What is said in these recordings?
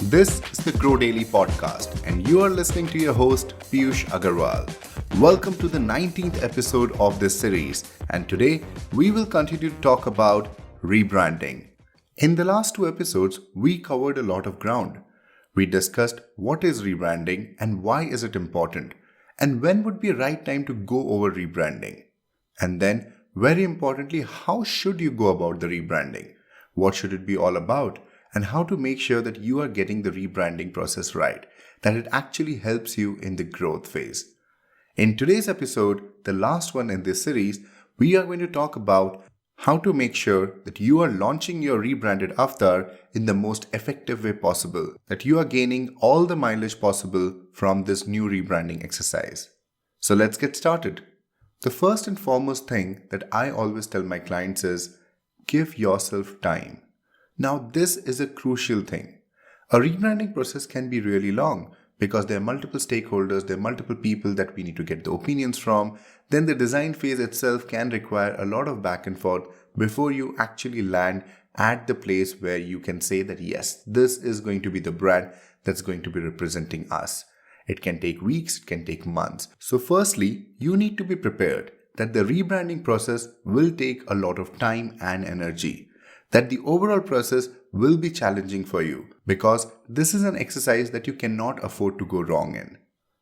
This is the Grow Daily podcast, and you are listening to your host, Piyush Agarwal. Welcome to the 19th episode of this series, and today we will continue to talk about rebranding. In the last two episodes, we covered a lot of ground. We discussed what is rebranding and why is it important, and when would be a right time to go over rebranding. And then, very importantly, how should you go about the rebranding? What should it be all about? And how to make sure that you are getting the rebranding process right, that it actually helps you in the growth phase. In today's episode, the last one in this series, we are going to talk about how to make sure that you are launching your rebranded avatar in the most effective way possible, that you are gaining all the mileage possible from this new rebranding exercise. So let's get started. The first and foremost thing that I always tell my clients is give yourself time. Now, this is a crucial thing. A rebranding process can be really long because there are multiple stakeholders, there are multiple people that we need to get the opinions from. Then the design phase itself can require a lot of back and forth before you actually land at the place where you can say that yes, this is going to be the brand that's going to be representing us. It can take weeks, it can take months. So firstly, you need to be prepared that the rebranding process will take a lot of time and energy. That the overall process will be challenging for you because this is an exercise that you cannot afford to go wrong in.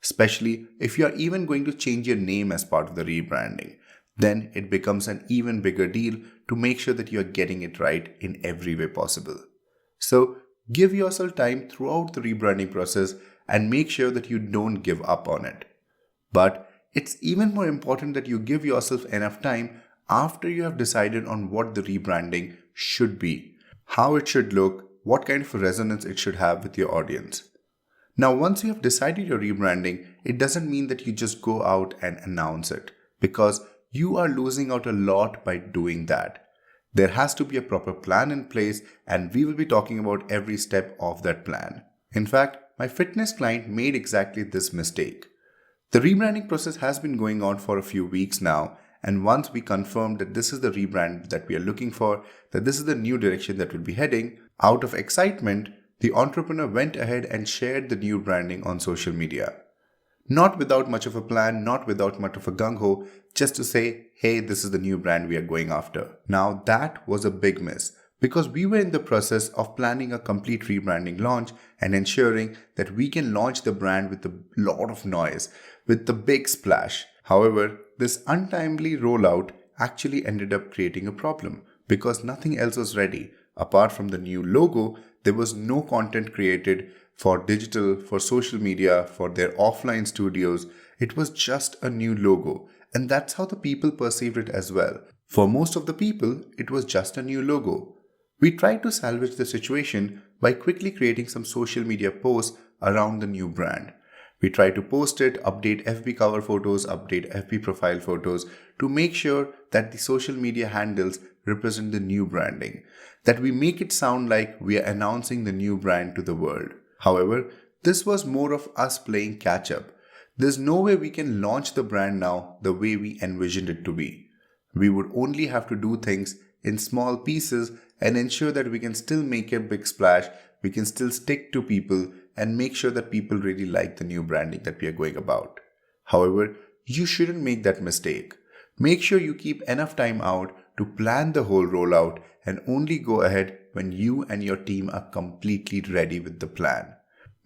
Especially if you are even going to change your name as part of the rebranding, then it becomes an even bigger deal to make sure that you are getting it right in every way possible. So give yourself time throughout the rebranding process and make sure that you don't give up on it. But it's even more important that you give yourself enough time after you have decided on what the rebranding should be, how it should look, what kind of resonance it should have with your audience. Now, once you have decided your rebranding, it doesn't mean that you just go out and announce it because you are losing out a lot by doing that. There has to be a proper plan in place, and we will be talking about every step of that plan. In fact, my fitness client made exactly this mistake. The rebranding process has been going on for a few weeks now. And once we confirmed that this is the rebrand that we are looking for, that this is the new direction that we'll be heading, out of excitement, the entrepreneur went ahead and shared the new branding on social media. Not without much of a plan, not without much of a gung-ho, just to say, hey, this is the new brand we are going after. Now that was a big miss because we were in the process of planning a complete rebranding launch and ensuring that we can launch the brand with a lot of noise, with the big splash. However, this untimely rollout actually ended up creating a problem because nothing else was ready. Apart from the new logo, there was no content created for digital, for social media, for their offline studios. It was just a new logo, and that's how the people perceived it as well. For most of the people, it was just a new logo. We tried to salvage the situation by quickly creating some social media posts around the new brand. We try to post it, update FB cover photos, update FB profile photos to make sure that the social media handles represent the new branding, that we make it sound like we are announcing the new brand to the world. However, this was more of us playing catch up. There's no way we can launch the brand now the way we envisioned it to be. We would only have to do things in small pieces and ensure that we can still make a big splash, we can still stick to people and make sure that people really like the new branding that we are going about. However, you shouldn't make that mistake. Make sure you keep enough time out to plan the whole rollout and only go ahead when you and your team are completely ready with the plan.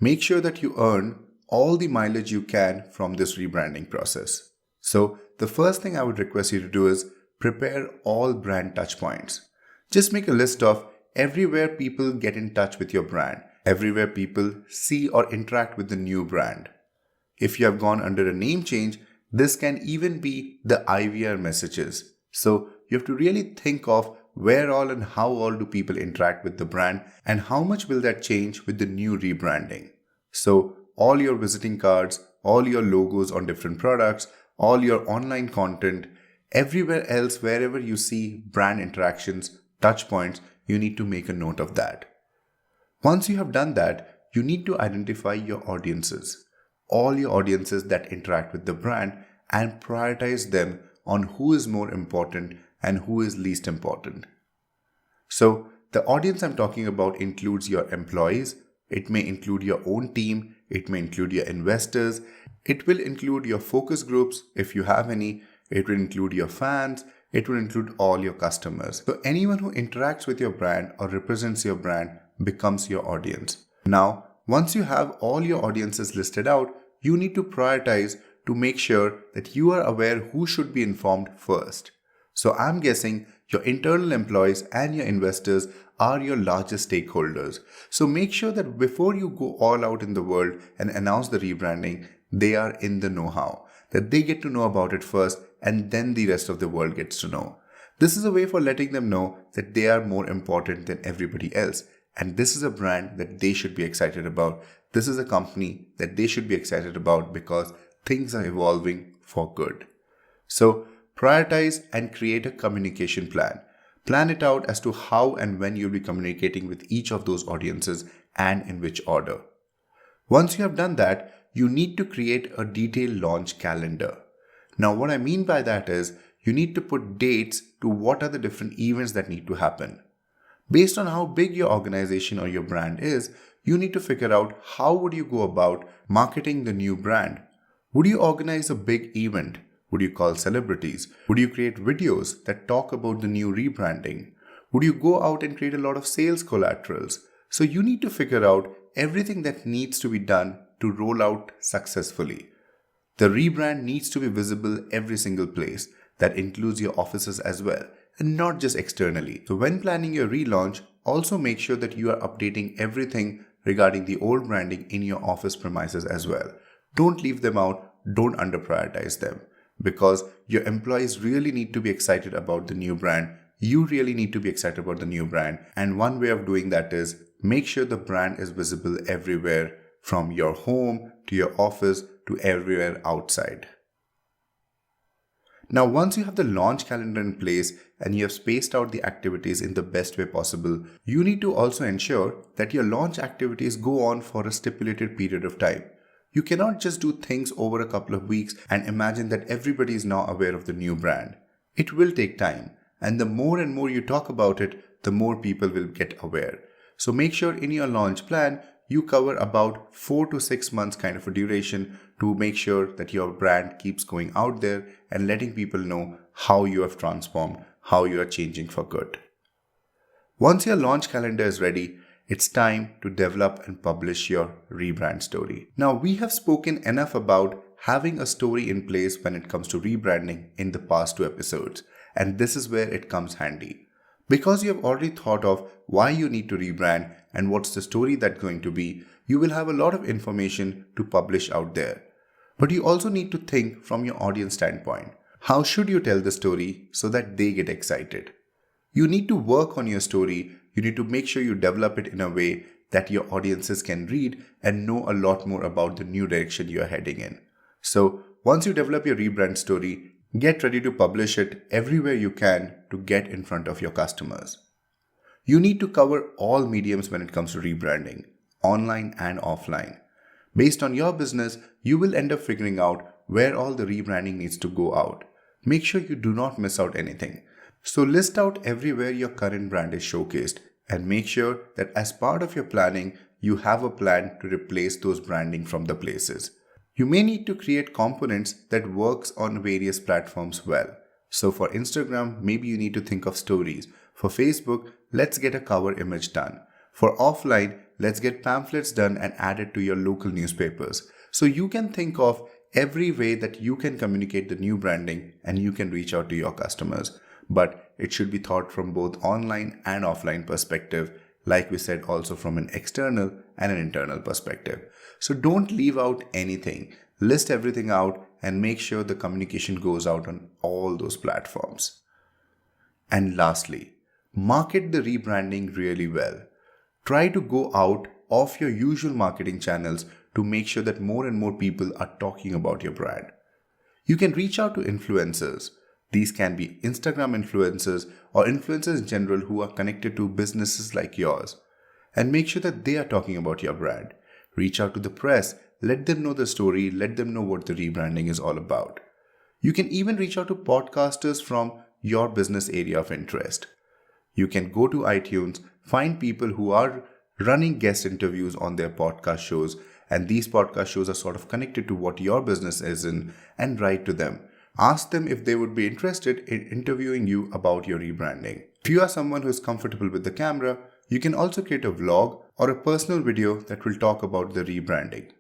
Make sure that you earn all the mileage you can from this rebranding process. So, the first thing I would request you to do is prepare all brand touchpoints. Just make a list of everywhere people get in touch with your brand, everywhere people see or interact with the new brand. If you have gone under a name change, this can even be the IVR messages. So you have to really think of where all and how all do people interact with the brand and how much will that change with the new rebranding. So all your visiting cards, all your logos on different products, all your online content, everywhere else wherever you see brand interactions, touch points, you need to make a note of that. Once you have done that, you need to identify your audiences, all your audiences that interact with the brand, and prioritize them on who is more important and who is least important. So the audience I'm talking about includes your employees, It may include your own team, it may include your investors, it will include your focus groups if you have any, it will include your fans, it will include all your customers. So anyone who interacts with your brand or represents your brand becomes your audience. Now, once you have all your audiences listed out, you need to prioritize to make sure that you are aware who should be informed first. So I'm guessing your internal employees and your investors are your largest stakeholders. So make sure that before you go all out in the world and announce the rebranding, they are in the know-how, that they get to know about it first and then the rest of the world gets to know. This is a way for letting them know that they are more important than everybody else. And this is a brand that they should be excited about. This is a company that they should be excited about because things are evolving for good. So prioritize and create a communication plan. Plan it out as to how and when you'll be communicating with each of those audiences and in which order. Once you have done that, you need to create a detailed launch calendar. Now, what I mean by that is you need to put dates to what are the different events that need to happen. Based on how big your organization or your brand is, you need to figure out how would you go about marketing the new brand. Would you organize a big event? Would you call celebrities? Would you create videos that talk about the new rebranding? Would you go out and create a lot of sales collaterals? So you need to figure out everything that needs to be done to roll out successfully. The rebrand needs to be visible every single place. That includes your offices as well, and not just externally. So when planning your relaunch, also make sure that you are updating everything regarding the old branding in your office premises as well. Don't leave them out, don't under prioritize them, because your employees really need to be excited about the new brand. You really need to be excited about the new brand. And one way of doing that is make sure the brand is visible everywhere, from your home to your office to everywhere outside. Now, once you have the launch calendar in place and you have spaced out the activities in the best way possible, you need to also ensure that your launch activities go on for a stipulated period of time. You cannot just do things over a couple of weeks and imagine that everybody is now aware of the new brand. It will take time, and the more and more you talk about it, the more people will get aware. So make sure in your launch plan, you cover about 4 to 6 months kind of a duration to make sure that your brand keeps going out there and letting people know how you have transformed, how you are changing for good. Once your launch calendar is ready, it's time to develop and publish your rebrand story. Now, we have spoken enough about having a story in place when it comes to rebranding in the past 2 episodes, and this is where it comes handy. Because you have already thought of why you need to rebrand and what's the story that's going to be, you will have a lot of information to publish out there. But you also need to think from your audience standpoint. How should you tell the story so that they get excited? You need to work on your story. You need to make sure you develop it in a way that your audiences can read and know a lot more about the new direction you are heading in. So once you develop your rebrand story, get ready to publish it everywhere you can to get in front of your customers. You need to cover all mediums when it comes to rebranding, online and offline. Based on your business, you will end up figuring out where all the rebranding needs to go out. Make sure you do not miss out anything. So list out everywhere your current brand is showcased and make sure that as part of your planning, you have a plan to replace those branding from the places. You may need to create components that works on various platforms well. So for Instagram, maybe you need to think of stories. For Facebook, let's get a cover image done. For offline, let's get pamphlets done and added to your local newspapers. So you can think of every way that you can communicate the new branding and you can reach out to your customers. But it should be thought from both online and offline perspective, like we said, also from an external and an internal perspective. So don't leave out anything. List everything out and make sure the communication goes out on all those platforms. And lastly, market the rebranding really well. Try to go out of your usual marketing channels to make sure that more and more people are talking about your brand. You can reach out to influencers. These can be Instagram influencers or influencers in general who are connected to businesses like yours, and make sure that they are talking about your brand. Reach out to the press, let them know the story, let them know what the rebranding is all about. You can even reach out to podcasters from your business area of interest. You can go to iTunes, find people who are running guest interviews on their podcast shows, and these podcast shows are sort of connected to what your business is in, and write to them. Ask them if they would be interested in interviewing you about your rebranding. If you are someone who is comfortable with the camera, you can also create a vlog or a personal video that will talk about the rebranding.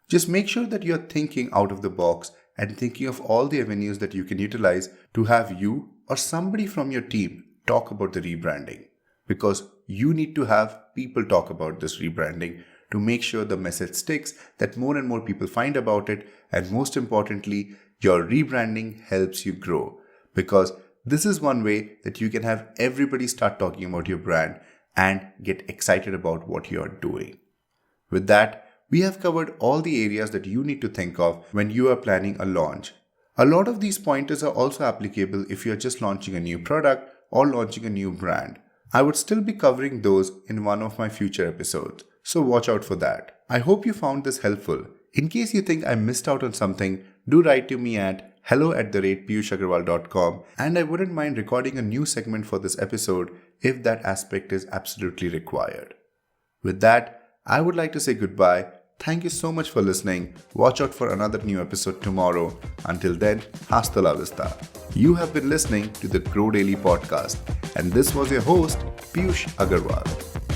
Just make sure that you're thinking out of the box and thinking of all the avenues that you can utilize to have you or somebody from your team talk about the rebranding. Because you need to have people talk about this rebranding to make sure the message sticks, that more and more people find about it, and most importantly, your rebranding helps you grow. Because this is one way that you can have everybody start talking about your brand and get excited about what you're doing. With that, we have covered all the areas that you need to think of when you are planning a launch. A lot of these pointers are also applicable if you're just launching a new product or launching a new brand. I would still be covering those in one of my future episodes, so watch out for that. I hope you found this helpful. In case you think I missed out on something, do write to me at hello@piyushagarwal.com, and I wouldn't mind recording a new segment for this episode if that aspect is absolutely required. With that, I would like to say goodbye. Thank you so much for listening. Watch out for another new episode tomorrow. Until then, hasta la vista. You have been listening to the Grow Daily podcast, and this was your host, Piyush Agarwal.